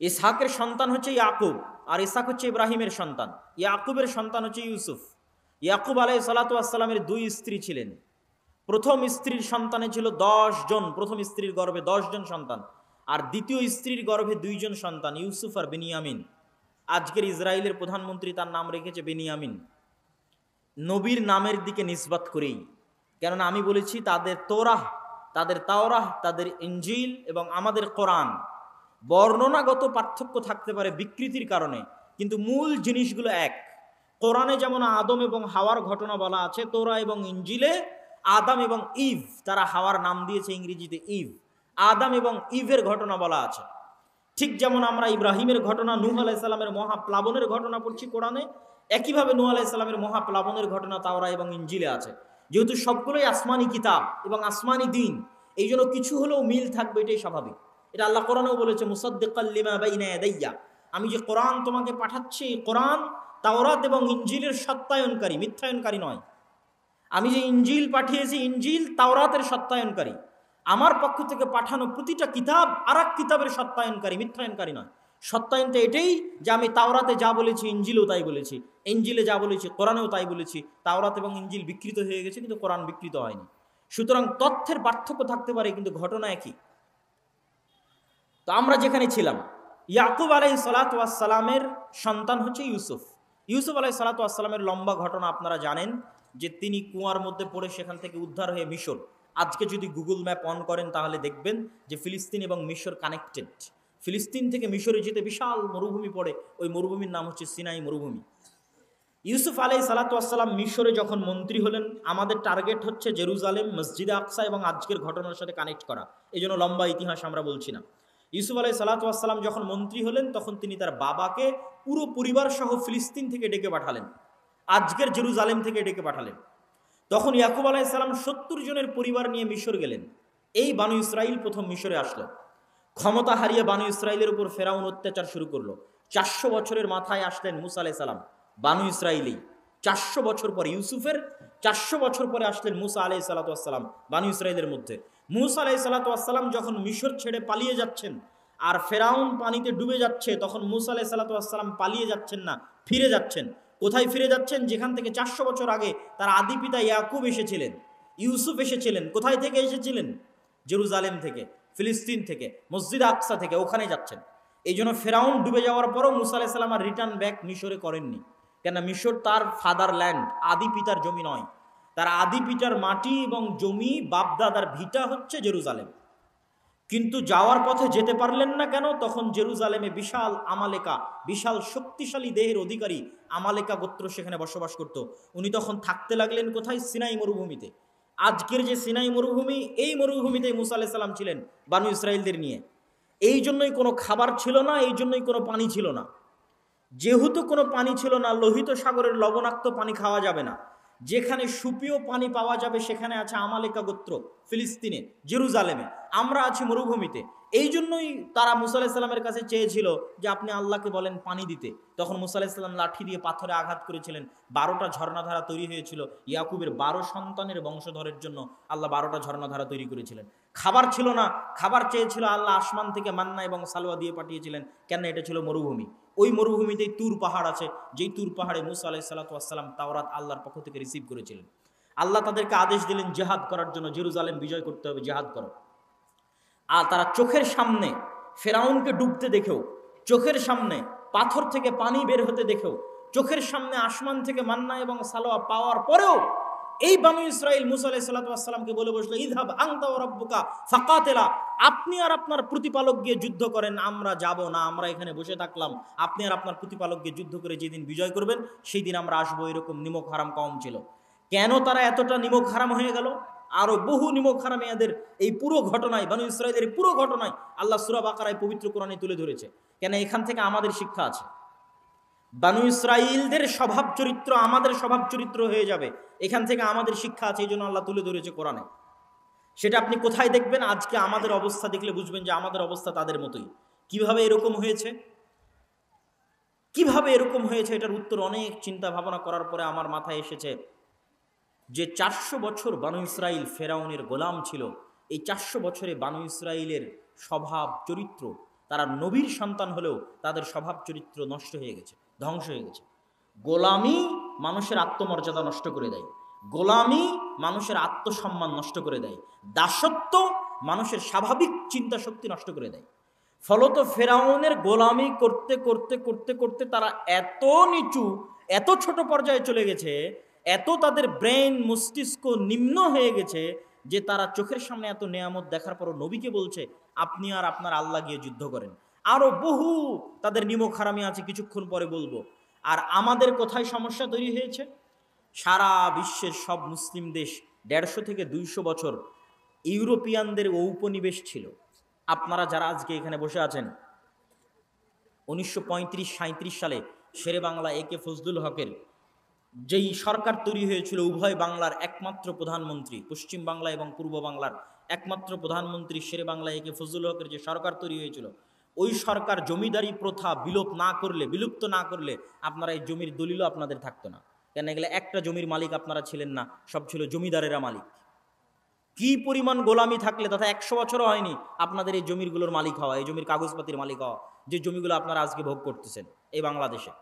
ইসহাকের সন্তান হচ্ছে ইয়াকুব, আর ইসহাক হচ্ছে ইব্রাহিমের সন্তান। ইয়াকুবের সন্তান হচ্ছে ইউসুফ। ইয়াকুব আলাইহিস সালাতু ওয়াস সালামের 2 স্ত্রী ছিলেন। প্রথম স্ত্রীর সন্তানে ছিল 10 জন, প্রথম স্ত্রীর গর্ভে 10 জন সন্তান, আর দ্বিতীয় স্ত্রীর গর্ভে 2 জন সন্তান, ইউসুফ আর বেনিয়ামিন। আজকের ইসরায়েলের প্রধানমন্ত্রী তার নাম রেখেছে বেনিয়ামিন, নবীর নামের দিকে নিসবত করেই। কেননা আমি বলেছি তাদের তোরাহ, তাদের তাওরাহ, তাদের ইনজিল এবং আমাদের কোরআন বর্ণনাগত পার্থক্য থাকতে পারে বিকৃতির কারণে, কিন্তু মূল জিনিসগুলো এক। কোরআনে যেমন আদম এবং হাওয়ার ঘটনা বলা আছে, তোরা এবং ইনজিলে আদম এবং ইভ, তারা হাওয়ার নাম দিয়েছে ইংরেজিতে ইভ, আদম এবং ইভের ঘটনা বলা আছে। ঠিক যেমন আমরা ইব্রাহিমের ঘটনা, নূহ আলাইহিস সালামের মহাপ্লাবনের ঘটনা পড়ছি কোরআনে, একইভাবে নূহ আলাইহিস সালামের মহাপ্লাবনের ঘটনা তাওরা এবং ইনজিলে আছে। যেহেতু সবগুলোই আসমানি কিতাব এবং আসমানি দিন, এই জন্য কিছু হলেও মিল থাকবে, এটাই স্বাভাবিক। এটা আল্লাহ কোরআনেও বলেছে, মুসাদ্দিকাল লিমা বাইনা ইয়াদাইয়া, আমি যে কোরআন তোমাকে পাঠাচ্ছি, কোরআন তাওরাত এবং ইনজিলের সত্যায়নকারী, মিথ্যায়নকারী নয়। আমি যে ইনজিল পাঠিয়েছি, ইনজিল তাওরাতের সত্যায়নকারী। আমার পক্ষ থেকে পাঠানো প্রতিটা কিতাব আর এক কিতাবের সত্যায়নকারী, মিথ্যায়নকারী নয়। সত্যায়নটা এটাই যে আমি তাওরাতে যা বলেছি ইনজিলেও তাই বলেছি, ইনজিলে যা বলেছি কোরআনেও তাই বলেছি। তাওরাত এবং ইনজিল বিকৃত হয়ে গেছে, কিন্তু কোরআন বিকৃত হয়নি। সুতরাং তথ্যের পার্থক্য থাকতে পারে, কিন্তু ঘটনা একই। তো আমরা যেখানে ছিলাম, ইয়াকুব আলাইহিস সালাতু ওয়াস সালামের সন্তান হচ্ছে ইউসুফ। ইউসুফ আলাইহিস সালাতু ওয়াস সালামের লম্বা ঘটনা আপনারা জানেন, যে তিনি কুয়ার মধ্যে পড়ে সেখান থেকে উদ্ধার হয়ে মিশর। আজকে যদি গুগল ম্যাপ অন করেন তাহলে দেখবেন যে ফিলিস্তিন এবং মিশর কানেক্টেড। ফিলিস্তিন থেকে মিশরে যেতে বিশাল মরুভূমি পড়ে, ওই মরুভূমির নাম হচ্ছে সিনাই মরুভূমি। ইউসুফ আলাইহিস সালাতু ওয়াস সালাম মিশরে যখন মন্ত্রী হলেন, আমাদের টার্গেট হচ্ছে জেরুজালেম, মসজিদে আকসা এবং আজকের ঘটনার সাথে কানেক্ট করা, এই জন্য লম্বা ইতিহাস আমরা বলছি না। ইউসুফ আলাইহিস সালাতু ওয়াস সালাম যখন মন্ত্রী হলেন, তখন তিনি তার বাবাকে পুরো পরিবার সহ ফিলিস্তিন থেকে ডেকে পাঠালেন, আজকের জেরুজালেম থেকে ডেকে পাঠালেন। তখন ইয়াকুব আলাইহিস সালাম 70 জনের পরিবার নিয়ে মিশর গেলেন। এই বানু ইসরাইল প্রথম মিশরে আসলো। ক্ষমতা হারিয়ে বানু ইসরাইলের উপর ফেরাউন অত্যাচার শুরু করলো। 400 বছরের মাথায় আসলেন মুসা আলাইহিস সালাম, বানু ইসরাইলি। 400 বছর পরে, ইউসুফের 400 বছর পরে আসলেন মুসা আলাইহিস সালাতু ওয়াস সালাম বানু ইসরাইলের মধ্যে। মুসা আলাইহিস সালাতু ওয়াস সালাম যখন মিশর ছেড়ে পালিয়ে যাচ্ছেন আর ফেরাউন পানিতে ডুবে যাচ্ছে, তখন মুসা আলাইহিস সালাতু ওয়াস সালাম পালিয়ে যাচ্ছেন না, ফিরে যাচ্ছেন। কোথায় ফিরে যাচ্ছেন? যেখান থেকে 400 বছর আগে তার আদি পিতা ইয়াকুব এসেছিলেন, ইউসুফ এসেছিলেন। কোথায় থেকে এসেছিলেন? জেরুজালেম থেকে, ফিলিস্তিন থেকে, মসজিদ আকসা থেকে, ওখানে যাচ্ছেন। এই জন্য ফেরাউন ডুবে যাওয়ার পরও মুসা আলাইহিস সালাম আর রিটার্ন ব্যাক মিশরে করেননি। কেন? মিশর তার ফাদার ল্যান্ড, আদি পিতার জমি নয়। তার আদি পিতার মাটি এবং জমি, বাপদাদার ভিটা হচ্ছে জেরুজালেম। কিন্তু যাওয়ার পথে যেতে পারলেন না কেন? তখন জেরুজালেমে বিশাল আমালেকা, বিশাল শক্তিশালী দেহের অধিকারী আমালেকা গোত্র সেখানে বসবাস করত। উনি তখন থাকতে লাগলেন কোথায়? সিনাই মরুভূমিতে। আজকের যে সিনাই মরুভূমি, এই মরুভূমিতে মুসা আলাইহিস সালাম ছিলেন বানু ইসরাইলদের নিয়ে। এই জন্যই কোনো খাবার ছিল না, এই জন্যই কোনো পানি ছিল না। যেহেতু কোনো পানি ছিল না, লোহিত সাগরের লবণাক্ত পানি খাওয়া যাবে না। যেখানে সুপেয় পানি পাওয়া যাবে সেখানে আছে আমালেকা গোত্র, ফিলিস্তিনে, জেরুজালেমে। আমরা আছি মরুভূমিতে। এই জন্যই তারা মুসা আলাইহিস সালামের কাছে চেয়েছিল যে আপনি আল্লাহকে বলেন পানি দিতে। তখন মুসা আলাইহিস সালাম লাঠি দিয়ে পাথরে আঘাত করেছিলেন, 12টা ঝর্ণাধারা তৈরি হয়েছিল। ইয়াকুবের 12 সন্তানের বংশধরের জন্য আল্লাহ 12টা ঝর্ণাধারা তৈরি করেছিলেন। খাবার ছিল না, খাবার চেয়েছিল আল্লাহ আসমান থেকে মান্না এবং সালোয়া দিয়ে পাঠিয়েছিলেন। কেন? এটা ছিল মরুভূমি। ওই মরুভূমিতেই তুর পাহাড় আছে, যেই তুর পাহাড়ে মুসা আলাইহিস সালাতু ওয়াস সালাম তাওরাত আল্লাহর পক্ষ থেকে রিসিভ করেছিলেন। আল্লাহ তাদেরকে আদেশ দিলেন জিহাদ করার জন্য, জেরুজালেম বিজয় করতে হবে, জিহাদ করো। আর তারা চোখের সামনে ফেরাউনকে ডুবতে দেখেও, চোখের সামনে পাথর থেকে পানি বের হতে দেখেও, চোখের সামনে আসমান থেকে মান্না এবং সালোয়া পাওয়ার পরেও এই বানু ইসরাইল মুসা আলাইহিস সালাতু ওয়াস সালামকে বলে বসলো, ইযহাব আনতা ওয়া রাব্বুকা ফাকাতিলা, আপনি আর আপনার প্রতিপালক গিয়ে যুদ্ধ করেন, আমরা যাব না, আমরা এখানে বসে থাকলাম। আপনি আর আপনার প্রতিপালক গিয়ে যুদ্ধ করে যেদিন বিজয় করবেন সেই দিন আমরা আসবো। এরকম নিমক হারাম কওম ছিল। কেন তারা এতটা নিমক হারাম হয়ে গেল? আরো বহু নিমক হারাম এদের এই পুরো ঘটনায়, বানু ইসরাইলের পুরো ঘটনায় আল্লাহ সূরা বাকারায় পবিত্র কোরআনে তুলে ধরেছে। কেন? এখান থেকে আমাদের শিক্ষা আছে। বানু ইসরাইলদের স্বভাব চরিত্র আমাদের স্বভাব চরিত্র হয়ে যাবে, এখান থেকে আমাদের শিক্ষা আছে, এই জন্য আল্লাহ তুলে ধরেছে কোরআনে। সেটা আপনি কোথায় দেখবেন? আজকে আমাদের অবস্থা দেখলে বুঝবেন যে আমাদের অবস্থা তাদের মতোই। কিভাবে এরকম হয়েছে? কিভাবে এরকম হয়েছে এটার উত্তর অনেক চিন্তা ভাবনা করার পরে আমার মাথায় এসেছে যে 400 বছর বানু ইসরাইল ফেরাউনের গোলাম ছিল। এই 400 বছরে বানু ইসরাইলের স্বভাব চরিত্র তারা নবীর সন্তান হলেও তাদের স্বভাব চরিত্র নষ্ট হয়ে গেছে, ধ্বংস হয়ে গেছে। গোলামি মানুষের আত্মমর্যাদা নষ্ট করে দেয়, গোলামি মানুষের আত্মসম্মান নষ্ট করে দেয়, দাসত্ব মানুষের স্বাভাবিক চিন্তা শক্তি নষ্ট করে দেয়। ফলত ফেরাউনের গোলামি করতে করতে করতে করতে তারা এত নিচু, এত ছোট পর্যায়ে চলে গেছে, এত তাদের ব্রেন মস্তিষ্ক নিম্ন হয়ে গেছে যে তারা চোখের সামনে এত নেয়ামত দেখার পরও নবীকে বলছে আপনি আর আপনার আল্লাহ গিয়ে যুদ্ধ করেন। আরো বহু তাদের নিমক হারামি আছে, কিছুক্ষণ পরে বলবো। আর আমাদের কোথায় সমস্যা তৈরি হয়েছে? সারা বিশ্বের সব মুসলিম দেশ 150 থেকে 200 বছর ইউরোপিয়ানদের ঔপনিবেশ ছিল। আপনারা যারা আজকে এখানে বসে আছেন, 1935-37 সালে শেরে বাংলা একে ফজলুল হকের যেই সরকার তৈরি হয়েছিল, উভয় বাংলার একমাত্র প্রধানমন্ত্রী, পশ্চিম বাংলা এবং পূর্ব বাংলার একমাত্র প্রধানমন্ত্রী শেরে বাংলা একে ফজলুল হকের যে সরকার তৈরি হয়েছিল, ওই সরকার জমিদারি প্রথা বিলুপ্ত না করলে আপনারা এই জমির দলিলও আপনাদের থাকতো না। কেন এগুলো একটা জমির মালিক আপনারা ছিলেন না, সব ছিল জমিদারেরা মালিক। কি পরিমাণ গোলামি থাকলে তথা 100 বছরও হয়নি আপনাদের এই জমিগুলোর মালিক হওয়া, এই জমির কাগজপাতির মালিক হওয়া, যে জমিগুলো আপনারা আজকে ভোগ করতেছেন এই বাংলাদেশে,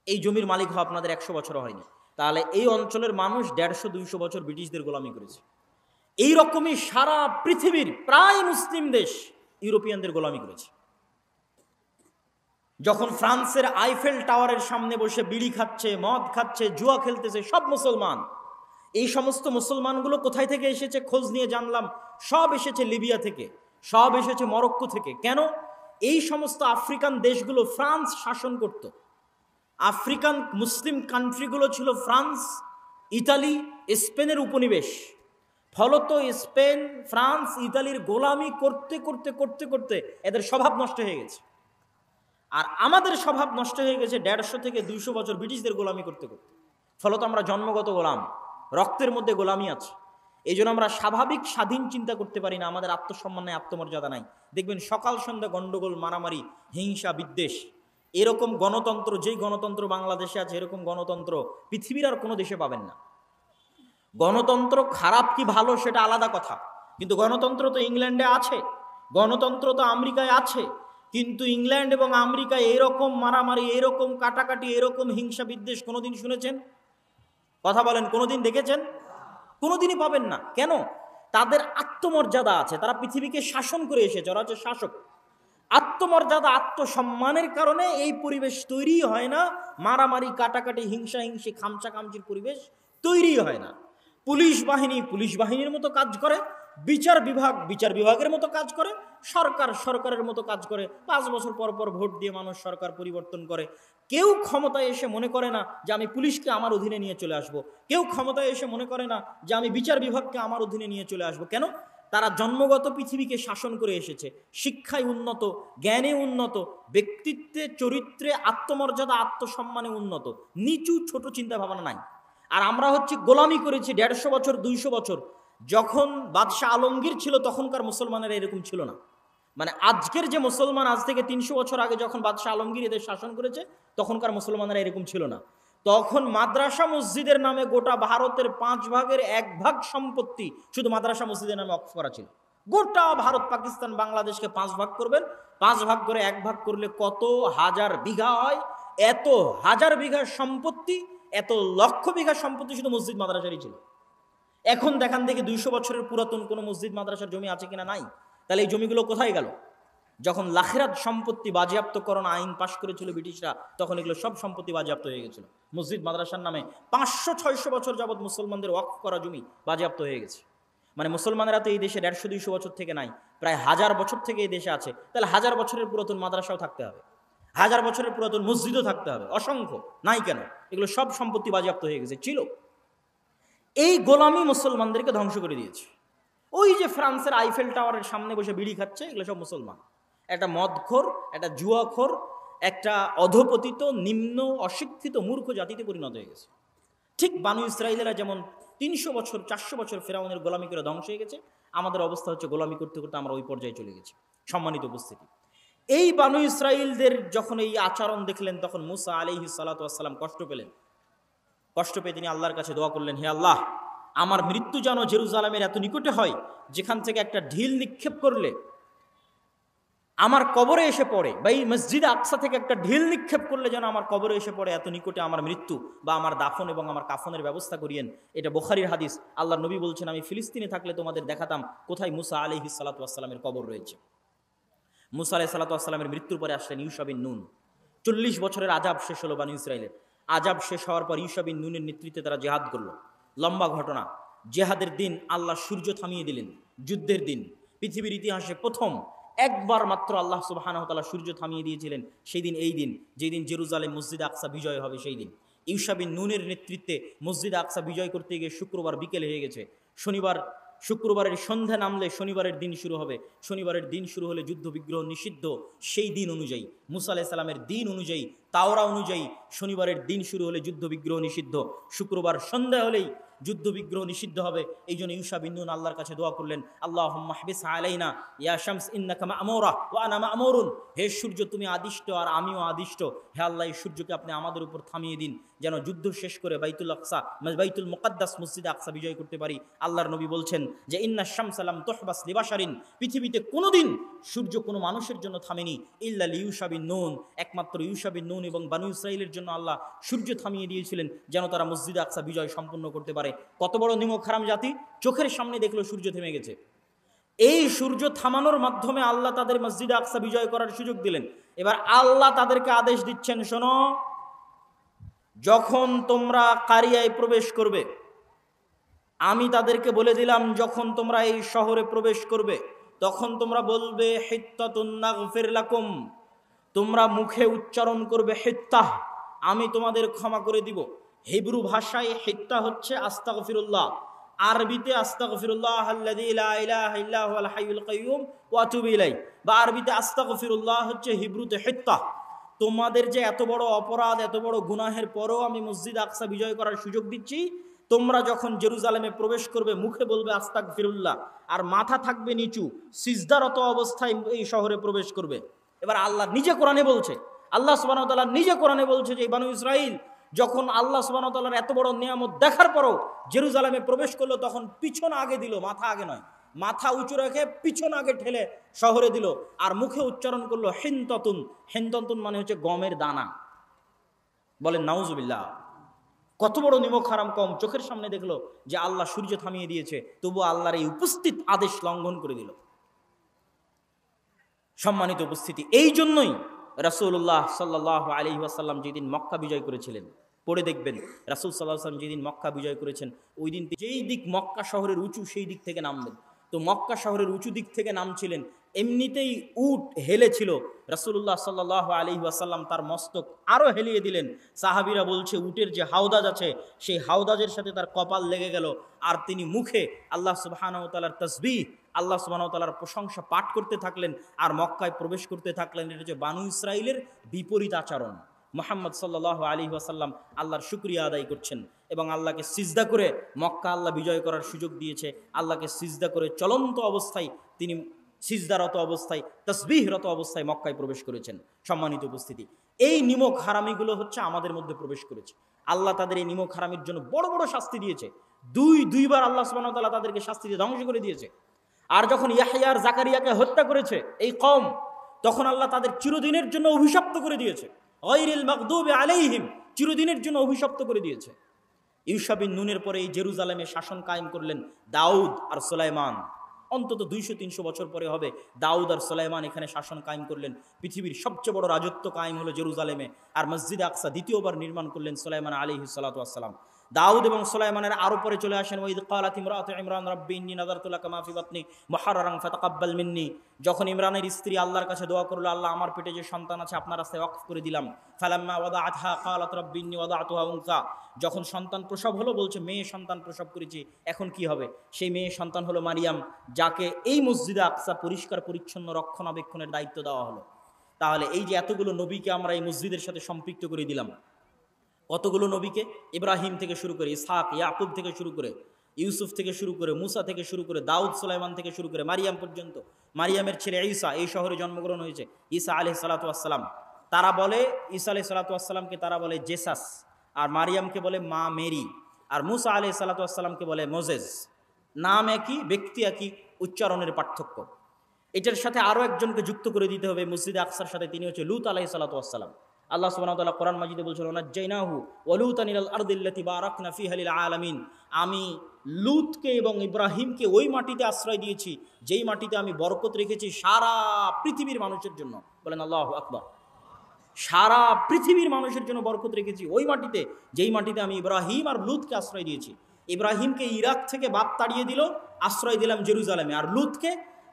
এই জমির মালিক হওয়া আপনাদের 100 বছরও হয়নি। তাহলে এই অঞ্চলের মানুষ 150-200 বছর ব্রিটিশদের গোলামি করেছে। এই রকমই সারা পৃথিবীর প্রায় মুসলিম দেশ ইউরোপিয়ানদের গোলামি করেছে। যখন ফ্রান্সের আইফেল টাওয়ারের সামনে বসে বিড়ি খাচ্ছে, মদ খাচ্ছে, জুয়া খেলতেছে সব মুসলমান, এই সমস্ত মুসলমানগুলো কোথায় থেকে এসেছে খোঁজ নিয়ে জানলাম, সব এসেছে লিবিয়া থেকে, সব এসেছে মরক্কো থেকে। কেন? এই সমস্ত আফ্রিকান দেশগুলো ফ্রান্স শাসন করত। আফ্রিকান মুসলিম কান্ট্রিগুলো ছিল ফ্রান্স, ইতালি, স্পেনের উপনিবেশ। ফলত স্পেন, ফ্রান্স, ইতালির গোলামি করতে করতে করতে করতে এদের স্বভাব নষ্ট হয়ে গেছে। আর আমাদের স্বভাব নষ্ট হয়ে গেছে 150 থেকে 200 বছর ব্রিটিশদের গোলামি করতে করতে। ফলত আমরা জন্মগত গোলাম, রক্তের মধ্যে গোলামি আছে। এই জন্য আমরা স্বাভাবিক স্বাধীন চিন্তা করতে পারি না, আমাদের আত্মসম্মান নাই, আত্মমর্যাদা নাই। দেখবেন সকাল সন্ধ্যা গন্ডগোল, মারামারি, হিংসা, বিদ্বেষ। এরকম গণতন্ত্র, যেই গণতন্ত্র বাংলাদেশে আছে, এরকম গণতন্ত্র পৃথিবীর আর কোনো দেশে পাবেন না। গণতন্ত্র খারাপ কি ভালো সেটা আলাদা কথা, কিন্তু গণতন্ত্র তো ইংল্যান্ডে আছে, গণতন্ত্র তো আমেরিকায় আছে, কিন্তু ইংল্যান্ড এবং আমেরিকায় এরকম মারামারি, এরকম কাটাকাটি, এরকম হিংসা বিদ্বেষ কোনোদিন শুনেছেন? কথা বলেন, কোনোদিন দেখেছেন? কোনোদিনই পাবেন না। কেন? তাদের আত্মমর্যাদা আছে, তারা পৃথিবীকে শাসন করে এসেছে, ওরা হচ্ছে শাসক। আত্মমর্যাদা, আত্মসম্মানের কারণে এই পরিবেশ তৈরি হয় না। মারামারি, কাটাকাটি, হিংসা হিংসি, খামচা খামচির পরিবেশ তৈরি হয় না। পুলিশ বাহিনী পুলিশ বাহিনীর মতো কাজ করে, বিচার বিভাগ বিচার বিভাগের মতো কাজ করে, সরকার সরকারের মতো কাজ করে। 5 বছর পর পর ভোট দিয়ে মানুষ সরকার পরিবর্তন করে। কেউ ক্ষমতায় এসে মনে করে না যে আমি পুলিশকে আমার অধীনে নিয়ে চলে আসব, কেউ ক্ষমতায় এসে মনে করে না যে আমি বিচার বিভাগকে আমার অধীনে নিয়ে চলে আসব। কেন? তারা জন্মগত পৃথিবীকে শাসন করে এসেছে, শিক্ষায় উন্নত, জ্ঞানে উন্নত, ব্যক্তিত্বে, চরিত্রে, আত্মমর্যাদা, আত্মসম্মানে উন্নত, নিচু ছোট চিন্তা ভাবনা নাই। আর আমরা হচ্ছে গোলামি করেছি 150 বছর 200 বছর। যখন বাদশাহ আলমগীর ছিল তখনকার মুসলমানেরা এরকম ছিল না। মানে আজকের যে মুসলমান, আজ থেকে 300 বছর আগে যখন বাদশাহ আলমগীর এদের শাসন করেছে তখনকার মুসলমানেরা এরকম ছিল না। তখন মাদ্রাসা মসজিদের নামে গোটা ভারতের 5 ভাগের 1 ভাগ সম্পত্তি শুধু মাদ্রাসা মসজিদের নামে অক্ষ করা ছিল। গোটা ভারত, পাকিস্তান, বাংলাদেশকে 5 ভাগ করবেন, 5 ভাগ করে 1 ভাগ করলে কত হাজার বিঘা হয়? এত হাজার বিঘা সম্পত্তি, এত লক্ষ বিঘা সম্পত্তি শুধু মসজিদ মাদ্রাসারই ছিল। এখন দেখান দেখি 200 বছরের পুরাতন কোনো মসজিদ মাদ্রাসার জমি আছে কিনা? নাই। তাহলে এই জমিগুলো কোথায় গেল? যখন লাখিরাত সম্পত্তি বাজেয়াপ্তকরণ আইন পাশ করেছিল ব্রিটিশরা, তখন এগুলো সব সম্পত্তি বাজেয়াপ্ত হয়ে গেছিল। মসজিদ মাদ্রাসার নামে 500-600 বছর যাবৎ মুসলমানদের ওয়াকফ করা জমি বাজেয়াপ্ত হয়ে গেছে। মানে মুসলমানেরা তো এই দেশে 150-200 বছর থেকে নাই, প্রায় 1000 বছর থেকে এই দেশে আছে। তাহলে 1000 বছরের পুরাতন মাদ্রাসাও থাকতে হবে, 1000 বছরের পুরাতন মসজিদও থাকতে হবে, অসংখ্য। নাই কেন? এগুলো সব সম্পত্তি বাজেয়াপ্ত হয়ে গেছে, ছিল। এই গোলামি মুসলমানদেরকে ধ্বংস করে দিয়েছে। ওই যে ফ্রান্সের আইফেল টাওয়ারের সামনে বসে বিড়ি খাচ্ছে, এগুলো সব মুসলমান। একটা মদখোর, একটা জুয়াখোর, একটা অধপতিত, নিম্ন, অশিক্ষিত, মূর্খ জাতিতে পরিণত হয়ে গেছে। ঠিক বানু ইসরাইলেরা যেমন 300 বছর 400 বছর ফেরাউনের গোলামি করে ধ্বংস হয়ে গেছে, আমাদের অবস্থা হচ্ছে গোলামি করতে করতে আমরা ওই পর্যায়ে চলে গেছি। সম্মানিত উপস্থিতি, এই বানু ইসরাইলদের যখন এই আচরণ দেখলেন, তখন মুসা আলাইহিস সালাতু ওয়াস সালাম কষ্ট পেলেন। কষ্ট পেয়ে তিনি আল্লাহর কাছে দোয়া করলেন, হে আল্লাহ, আমার মৃত্যু যেন জেরুজালেমের এত নিকটে হয়, যেখান থেকে একটা ঢিল নিক্ষেপ করলে আমার কবরে এসে পড়ে, বা এই মসজিদে আকসা থেকে একটা ঢিল নিক্ষেপ করলে যেন আমার কবরে এসে পড়ে, এত নিকটে আমার মৃত্যু, বা আমার দাফন এবং আমার কাফনের ব্যবস্থা করিয়েন। এটা বুখারীর হাদিস। আল্লাহর নবী বলছেন, আমি ফিলিস্তিনে থাকলে তোমাদের দেখাতাম কোথায় মুসা আলাইহিস সালাতু ওয়াস সালামের কবর রয়েছে। মুসা আলাইহিস সালাতু ওয়াস সালামের মৃত্যুর পরে আসলেন ইউশা বিন নুন। 40 বছরের আযাব শেষ হলো বানি ইসরাইলের। আযাব শেষ হওয়ার পর ইউশা বিন নুনের নেতৃত্বে তারা জিহাদ করলো। লম্বা ঘটনা। জিহাদের দিন আল্লাহ সূর্য থামিয়ে দিলেন। যুদ্ধের দিন পৃথিবীর ইতিহাসে প্রথম একবার মাত্র আল্লাহ সুবহানাহু ওয়া তাআলা সূর্য থামিয়ে দিয়েছিলেন। সেই দিন এই দিন, যেই দিন জেরুজালেম মসজিদে আকসা বিজয় হবে সেই দিন। ইউশা বিন নুনের নেতৃত্বে মসজিদে আকসা বিজয় করতে গিয়ে শুক্রবার বিকেল হয়ে গেছে। শুক্রবারের সন্ধ্যা নামলে শনিবারের দিন শুরু হবে। শনিবারের দিন শুরু হলে যুদ্ধ বিগ্রহ নিষিদ্ধ। সেই দিন অনুযায়ী, মুসা আলাইহিস সালামের দিন অনুযায়ী, তাওরা অনুযায়ী শনিবারের দিন শুরু হলে যুদ্ধ বিগ্রহ নিষিদ্ধ। শুক্রবার সন্ধ্যা হলেই যুদ্ধ বিগ্রহ নিষিদ্ধ হবে। এই জন্য ইউশা বিন নুন আল্লাহর কাছে দোয়া করলেন, আল্লাহুম্মা হবিস আলাইনা ইয়া শামস ইন্নাকা মা'মুরা ওয়া আনা মা'মুরুন। হে সূর্য তুমি আদিষ্ট আর আমিও আদিষ্ট। হে আল্লাহ, এই সূর্যকে আপনি আমাদের উপর থামিয়ে দিন, যেন যুদ্ধ শেষ করে বাইতুল মুকাদ্দাস মসজিদে আকসা বিজয় করতে পারি। আল্লাহর নবী বলছেন যে ইন্না শামসা লাম তুহবাস লিবাশারিন, পৃথিবীতে কোনোদিন সূর্য কোনো মানুষের জন্য থামেনি ইল্লা লিইউশা বিন নুন, একমাত্র ইউশা বিন নুন এবং বানু ইসরাইলের জন্য আল্লাহ সূর্য থামিয়ে দিয়েছিলেন, যেন তারা মসজিদে আকসা বিজয় সম্পূর্ণ করতে পারে। কত বড় নিমক হারাম জাতি, চোখের সামনে দেখলো সূর্য থেমে গেছে। এই সূর্য থামানোর মাধ্যমে আল্লাহ তাদের মসজিদে আকসা বিজয় করার সুযোগ দিলেন। এবার আল্লাহ তাদেরকে আদেশ দিচ্ছেন, শোনো, যখন তোমরা কারিয়ায় প্রবেশ করবে, আমি তাদেরকে বলে দিলাম, যখন তোমরা এই শহরে প্রবেশ করবে তখন তোমরা বলবে হিত্তাতুন নাগফির লাকুম, তোমরা মুখে উচ্চারণ করবে হিত্তাহ, আমি তোমাদের ক্ষমা করে দিব। হিব্রু ভাষায় হিত্তা হচ্ছে আস্তাগফিরুল্লাহ, আরবিতে আস্তাগফিরুল্লাহ আল্লাযী লা ইলাহা ইল্লা হুয়াল হাইয়ুল কাইয়্যুম ওয়া আতুবু ইলাইহি, বা আরবিতে আস্তাগফিরুল্লাহ হচ্ছে হিব্রুতে হিত্তাহ। তোমাদের যে এত বড় অপরাধ, এত বড় গুনাহের পরও আমি মসজিদ আকসা বিজয় করার সুযোগ দিচ্ছি, তোমরা যখন জেরুজালেমে প্রবেশ করবে মুখে বলবে আস্তাগফিরুল্লাহ, আর মাথা থাকবে নিচু, সিজদারত অবস্থায় এই শহরে প্রবেশ করবে। এবার আল্লাহ নিজে কোরআনে বলছে, আল্লাহ সুবহানাহু ওয়া তাআলা নিজে কোরআনে বলছে যে বানু ইসরাইল যখন আল্লাহ সুবহানাহু ওয়া তাআলার এত বড় নিয়ামত দেখার পরও জেরুজালেমে প্রবেশ করলো, তখন পিছন আগে দিল, মাথা আগে নয়, মাথা উঁচু রেখে পিছন আগে ঠেলে শহরে দিল, আর মুখে উচ্চারণ করলো হিনতাতুন। হিনতাতুন মানে হচ্ছে গমের দানা। বলেন নাউজুবিল্লাহ। কত বড় নিমক হারাম কম, চোখের সামনে দেখলো যে আল্লাহ সূর্য থামিয়ে দিয়েছে, তবু আল্লাহর এই উপস্থিত আদেশ লঙ্ঘন করে দিল। সম্মানিত উপস্থিতি, এই জন্যই রাসূলুল্লাহ সাল্লাল্লাহু আলাইহি ওয়াসাল্লাম যেদিন মক্কা বিজয় করেছিলেন, পড়ে দেখবেন রাসূল সাল্লাল্লাহু আলাইহি ওয়াসাল্লাম যেদিন মক্কা বিজয় করেছেন, ওই দিন যেই দিক মক্কা শহরের উঁচু সেই দিক থেকে নামবেন। তো মক্কা শহরের উঁচু দিক থেকে নামছিলেন, এমনিতেই উট হেলেছিল, রাসূলুল্লাহ সাল্লাল্লাহু আলাইহি ওয়াসাল্লাম তার মস্তক আরো হেলিয়ে দিলেন। সাহাবীরা বলছে উটের যে হাওদাজ আছে সেই হাওদাজের সাথে তার কপাল লেগে গেল, আর তিনি মুখে আল্লাহ সুবহানাহু ওয়া তাআলার তাসবিহ, আল্লাহ সুবহানাহু ওয়া তাআলার প্রশংসা পাঠ করতে থাকলেন আর মক্কায় প্রবেশ করতে থাকলেন। এটা হচ্ছে বানু ইসরাইলের বিপরীত আচরণ। মুহাম্মদ সাল্লাল্লাহু আলাইহি ওয়াসাল্লাম আল্লাহর শুকরিয়া আদায় করছেন এবং আল্লাহকে সিজদা করে, মক্কা আল্লাহ বিজয় করার সুযোগ দিয়েছে, আল্লাহকে সিজদা করে চলন্ত অবস্থায় তিনি সিজদারত অবস্থায়, তাসবিহরত অবস্থায় মক্কায় প্রবেশ করেছেন। সম্মানিত উপস্থিতি, এই নিমক হারামিগুলো হচ্ছে আমাদের মধ্যে প্রবেশ করেছে। আল্লাহ তাদের এই নিমক হারামির জন্য বড় বড় শাস্তি দিয়েছে। দুইবার আল্লাহ সুবহানাহু ওয়া তাআলা তাদেরকে শাস্তি দিয়ে ধ্বংস করে দিয়েছে। আর যখন ইয়াহইয়া আর জাকারিয়াকে হত্যা করেছে এই কওম, তখন আল্লাহ তাদের চিরদিনের জন্য অভিশপ্ত করে দিয়েছে। গায়রিল মাগদুবি আলাইহিম, চিরদিনের জন্য অভিশপ্ত করে দিয়েছে। ইউশা বিন নুনের পরে এই জেরুজালেমে শাসন কায়েম করলেন দাউদ আর সুলাইমান। অন্তত 200-300 বছর পরে হবে দাউদ আর সুলাইমান এখানে শাসন কায়েম করলেন। পৃথিবীর সবচেয়ে বড় রাজত্ব কায়েম হলো জেরুজালেমে। আর মসজিদে আকসা দ্বিতীয়বার নির্মাণ করলেন সুলাইমান আলাইহিস সালাতু ওয়াস সালাম। দাউদ এবং সুলাইমানের আরো পরে চলে আসেন ওয়াইদ ক্বালাত ইমরাতু ইমরান রাব্বি ইন্নী নাযারতু লাকা মা ফি বাতনি মুহাররারান ফাতাকাব্বাল মিন্নি। যখন ইমরানের স্ত্রী আল্লাহর কাছে দোয়া করলো, আল্লাহ আমার পেটে যে সন্তান আছে আপনার রাস্তায় ওয়াকফ করে দিলাম। ফালাম্মা ওয়াদাআতহা ক্বালাত রাব্বি ইন্নী ওয়াদাতুহা উনসা। যখন সন্তান প্রসব হলো বলছে মেয়ে সন্তান প্রসব করেছি, এখন কি হবে? সেই মেয়ে সন্তান হলো মারিয়াম, যাকে এই মসজিদে আকসা পরিষ্কার পরিচ্ছন্ন রক্ষণাবেক্ষণের দায়িত্ব দেওয়া হলো। তাহলে এই যে এতগুলো নবীকে আমরা এই মসজিদের সাথে সম্পৃক্ত করে দিলাম, কতগুলো নবীকে, ইব্রাহিম থেকে শুরু করে, ইসহাক ইয়াকুব থেকে শুরু করে, ইউসুফ থেকে শুরু করে, মুসা থেকে শুরু করে, দাউদ সুলাইমান থেকে শুরু করে মারিয়াম পর্যন্ত। মারিয়ামের ছেলে ঈসা এই শহরে জন্মগ্রহণ হয়েছে, ঈসা আলাইহিস সালাতু ওয়াস সালাম। তারা বলে ঈসা আলাইহিস সালাতু ওয়াস সালামকে তারা বলে জেসাস, আর মারিয়ামকে বলে মা মেরি, আর মুসা আলাইহিস সালাতু ওয়াস সালামকে বলে মোজেস। নাম একই, ব্যক্তি একই, উচ্চারণের পার্থক্য। এটার সাথে আরও একজনকে যুক্ত করে দিতে হবে মসজিদে আকসার সাথে, তিনি হচ্ছে লূত আলাইহিস সালাতু ওয়াস সালাম। আল্লাহ সুবহানাহু ওয়া তাআলা কোরআন মাজিদে বলছেন, ওয়ানাজ্জাইনাহু ওয়া লূতান ইলাল আরদিল্লাতী বারাকনা ফিহা লিল আলামিন। আমি লূতকে এবং ইব্রাহিমকে ওই মাটিতে আশ্রয় দিয়েছি যেই মাটিতে আমি বরকত রেখেছি সারা পৃথিবীর মানুষের জন্য। বলেন আল্লাহু আকবার। সারা পৃথিবীর মানুষের জন্য বরকত রেখেছি ওই মাটিতে যেই মাটিতে আমি ইব্রাহিম আর লূতকে আশ্রয় দিয়েছি। ইব্রাহিমকে ইরাক থেকে বাপ তাড়িয়ে দিল, আশ্রয় দিলাম জেরুজালেমে, আর লূতকে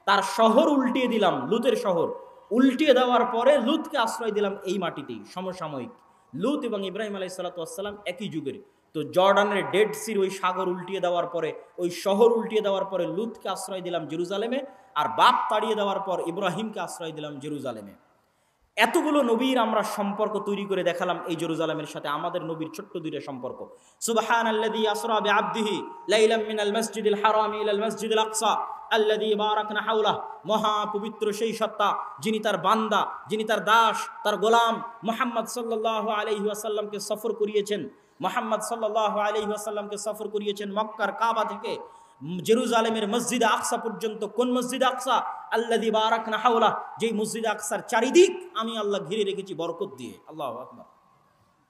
তার শহর উল্টিয়ে দিলাম, লূতের শহর উল্টিয়ে দেওয়ার পরে লূতকে আশ্রয় দিলাম এই মাটিতেই। সমসাময়িক লূত এবং ইব্রাহিম আলাইহিস সালাতু ওয়াস সালাম একই যুগের। তো জর্ডানের ডেড সির ওই সাগর উল্টিয়ে দেওয়ার পরে, ওই শহর উল্টিয়ে দেওয়ার পরে লূতকে আশ্রয় দিলাম জেরুজালেমে, আর বাপ তাড়িয়ে দেওয়ার পর ইব্রাহিমকে আশ্রয় দিলাম জেরুজালেমে। এতগুলো নবীর আমরা সম্পর্ক তৈরি করে দেখালাম এই জেরুজালেমের সাথে। আমাদের নবীর ছোট্ট দুইটা সম্পর্ক, সুবহানাল্লাযী আসরা বিআবদিহি লাইলাম মিনাল মাসজিদিল হারাম ইলাল মাসজিদিল আকসা আল্লাযী বারাকনা হাওলাহু। মহা পবিত্র সেই সত্তা যিনি তার বান্দা, যিনি তার দাস, তার গোলাম মুহাম্মদ সাল্লাল্লাহু আলাইহি ওয়াসাল্লামকে সফর করিয়েছেন। মুহাম্মদ সাল্লাল্লাহু আলাইহি ওয়াসাল্লামকে সফর করিয়েছেন মক্কার কাবা থেকে জেরুজালেমের মসজিদে আকসা পর্যন্ত। কোন মসজিদে আকসা? আল্লাযী বারাকনা হাওলা, যেই মসজিদে আকসার চারিদিক আমি আল্লাহ ঘিরে রেখেছি বরকত দিয়ে। আল্লাহু আকবার।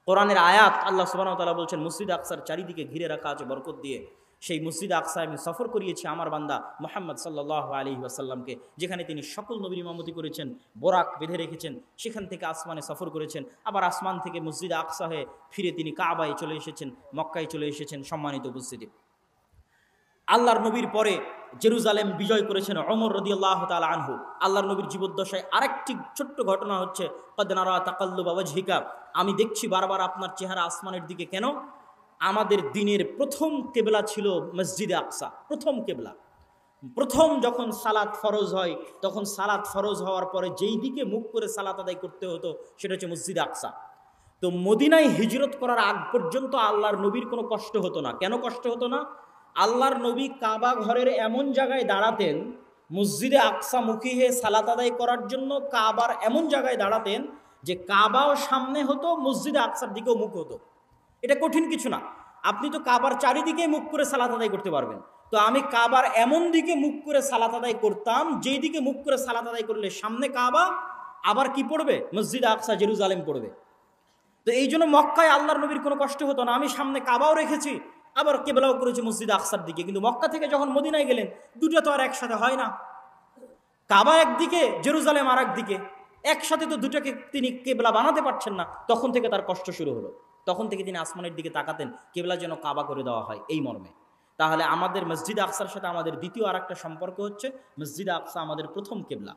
কোরআনের আয়াত, আল্লাহ সুবহানাহু ওয়া তাআলা বলছেন মসজিদে আকসার চারিদিকে ঘিরে রাখা আছে বরকত দিয়ে। সেই মসজিদে আকসায় আমি সফর করিয়েছি আমার বান্দা মুহাম্মদ সাল্লাল্লাহু আলাইহি ওয়াসাল্লামকে, যেখানে তিনি সকল নবীর ইমামতি করেছেন, বোরাক বেঁধে রেখেছেন, সেখান থেকে আসমানে সফর করেছেন, আবার আসমান থেকে মসজিদে আকসা হয়ে ফিরে তিনি কাবায় চলে এসেছেন, মক্কায় চলে এসেছেন। সম্মানিত উপস্থিতি, আল্লাহর নবীর পরে জেরুজালেম বিজয় করেছেন ওমর রাদিয়াল্লাহু তাআলা আনহু। আল্লাহর নবীর জীবদ্দশায় আরেকটি ছোট্ট ঘটনা হচ্ছে, ক্বাদ নারা তাকাল্লুবা ওয়াজহিকা, আমি দেখছি বারবার আপনার চেহারা আসমানের দিকে। কেন? আমাদের দিনের প্রথম কেবলা ছিল মসজিদে আকসা, প্রথম কেবলা। প্রথম যখন সালাত ফরজ হয়, তখন সালাত ফরজ হওয়ার পরে যেই দিকে মুখ করে সালাত আদায় করতে হতো সেটা হচ্ছে মসজিদে আকসা। তো মদিনায় হিজরত করার আগ পর্যন্ত আল্লাহর নবীর কোনো কষ্ট হতো না। কেন কষ্ট হতো না? আল্লাহর নবী কাবা ঘরের এমন জায়গায় দাঁড়াতেন, মসজিদে আকসা মুখী হয়ে সালাত আদায় করার জন্য কাবার এমন জায়গায় দাঁড়াতেন যে কাবাও সামনে হতো, মসজিদে আকসার দিকেও মুখ হতো। এটা কঠিন কিছু না, আপনি তো কাবার চারিদিকে মুখ করে সালাত আদায় করতে পারবেন। তো আমি কাবার এমন দিকে মুখ করে সালাত আদায় করতাম যেই দিকে মুখ করে সালাত আদায় করলে সামনে কাবা, আবার কি পড়বে? মসজিদে আকসা জেরুজালেম পড়বে। তো এই জন্য মক্কায় আল্লাহর নবীর কোনো কষ্ট হতো না। আমি সামনে কাবাও রেখেছি, আবার কেবলাও করেছি মসজিদে আকসার দিকে। কিন্তু মক্কা থেকে যখন মদিনায় গেলেন, দুটো তো আর একসাথে হয় না। কাবা একদিকে, জেরুজালেম আর একদিকে, একসাথে তো দুটাকে তিনি কেবলা বানাতে পারছেন না। তখন থেকে তার কষ্ট শুরু হলো। তখন থেকে তিনি আসমানের দিকে তাকাতেন, কেবলা যেন কাবা করে দেওয়া হয়, এই মর্মে। তাহলে আমাদের মসজিদে আকসার সাথে আমাদের দ্বিতীয় আর একটা সম্পর্ক হচ্ছে, মসজিদে আকসা আমাদের প্রথম কেবলা।